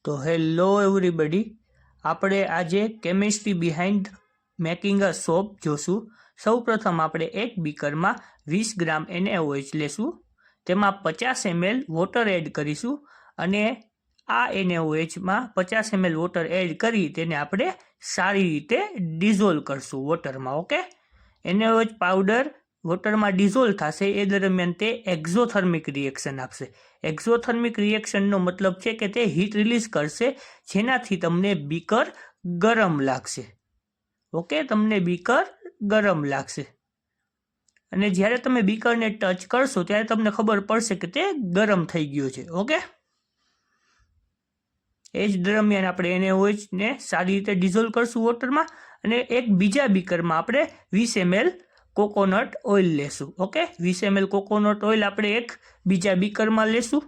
તો hello everybody, આપણે આજે chemistry behind making a soap જોશું. સૌપ્રથમ આપણે એક બીકરમાં 20 ગ્રામ NaOH લેશું, તેમાં 50 ml વોટર એડ કરીશું અને આ NaOHમાં 50 ml વોટર એડ કરી તેને આપણે સારી રીતે ડિઝોલ્વ કરશું વોટરમાં. ઓકે, NaOH પાવડર વોટરમાં ડિઝોલ્વ થશે એ દરમિયાન તે એક્ઝોથર્મિક રિએક્શન આપશે. એક્ઝોથર્મિક રિએક્શનનો મતલબ છે કે તે હીટ રિલીઝ કરશે, જેનાથી તમને બીકર ગરમ લાગશે. ઓકે, તમને બીકર ગરમ લાગશે અને જ્યારે તમે બીકરને ટચ કરશો ત્યારે તમને ખબર પડશે કે તે ગરમ થઈ ગયું છે. ઓકે, એ જ દરમિયાન આપણે NaOHને સારી રીતે ડિઝોલ્વ કરશું વોટરમાં અને એક બીજા બીકરમાં આપણે 20 ml કોકોનટ ઓઇલ લેશું. ઓકે, 20 ml કોકોનટ ઓઇલ આપણે એક બીજા બીકરમાં લેશું.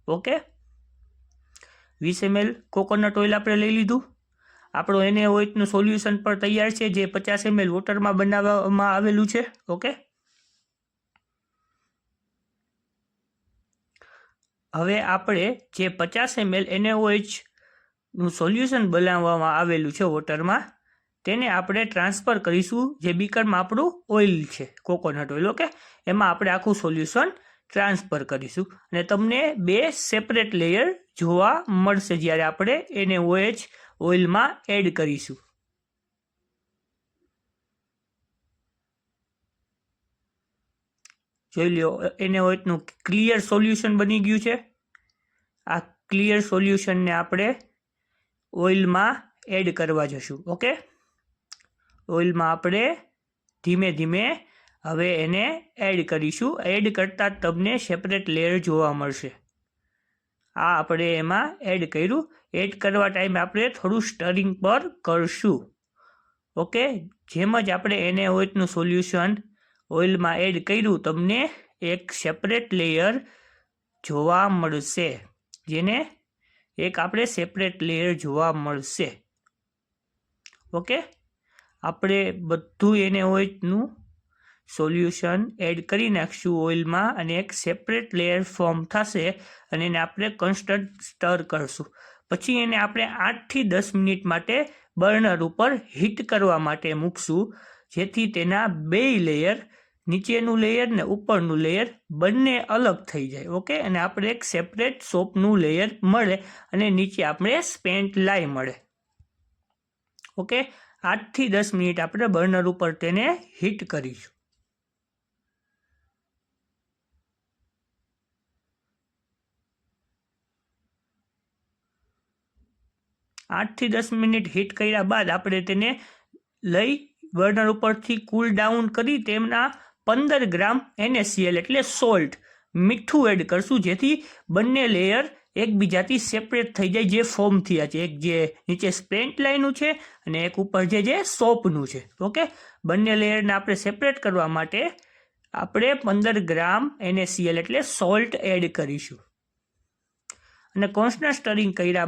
ઓકે, 20 ml કોકોનટ ઓઇલ આપણે લઈ લીધું. આપણો NaOHનું સોલ્યુશન પણ તૈયાર છે, જે 50 ml વોટરમાં બનાવવામાં આવેલું છે. ઓકે, હવે આપણે જે 50 ml NaOHનું સોલ્યુશન બનાવવામાં આવેલું છે વોટરમાં, તેને આપણે ટ્રાન્સફર કરીશું જે બીકરમાં આપણું ઓઇલ છે, કોકોનટ ઓઇલ. ઓકે, એમાં આપણે આખું સોલ્યુશન ટ્રાન્સફર કરીશું અને તમને બે સેપરેટ લેયર જોવા મળશે જ્યારે આપણે NaOH ઓઇલમાં એડ કરીશું. જોઈ લો, NaOHનું ક્લિયર સોલ્યુશન બની ગયું છે. આ ક્લિયર સોલ્યુશનને આપણે ઓઇલમાં એડ કરવા જશું. ઓકે, ઓઇલમાં આપણે ધીમે ધીમે હવે એને એડ કરીશું. એડ કરતાં તમને સેપરેટ લેયર જોવા મળશે. આ આપણે એમાં એડ કર્યું. એડ કરવા ટાઈમે આપણે થોડું સ્ટરિંગ પર કરશું. ઓકે, જેમ જ આપણે NaOHનું સોલ્યુશન ઓઇલમાં એડ કર્યું, તમને એક સેપરેટ લેયર જોવા મળશે, જેને એક આપણે સેપરેટ લેયર જોવા મળશે. ઓકે, આપણે બધું NaOHનું સોલ્યુશન એડ કરી નાખશું ઓઇલમાં અને એક સેપરેટ લેયર ફોર્મ થશે અને એને આપણે કોન્સ્ટન્ટ સ્ટર કરશું. પછી એને આપણે 8 થી 10 મિનિટ માટે બર્નર ઉપર હીટ કરવા માટે મૂકશું, જેથી તેના બે લેયર, નીચેનું લેયર ને ઉપરનું લેયર બંને અલગ થઈ જાય. ઓકે, અને આપણે એક સેપરેટ સોપનું લેયર મળે અને નીચે આપણે સ્પેન્ટ લાઈ મળે. ઓકે, 8 થી 10 મિનિટ આપણે બર્નર ઉપર તેને હીટ કરીશું. આઠ થી 10 મિનિટ હીટ કર્યા બાદ આપણે તેને લઈ બર્નર ઉપરથી કૂલ ડાઉન કરી તેમના 15 ગ્રામ NaCl એટલે સોલ્ટ, મીઠું એડ કરશું, જેથી બંને લેયર એકબીજાથી સેપરેટ થઈ જાય, જે ફોર્મ થયા છે. એક જે નીચે સ્પેન્ટ લાઈનનું છે અને એક ઉપર જે સોપનું છે. ઓકે, બંને લેયરને આપણે સેપરેટ કરવા માટે આપણે 15 ગ્રામ NaCl એટલે સોલ્ટ એડ કરીશું અને કોન્સ્ટન્ટ સ્ટરિંગ કર્યા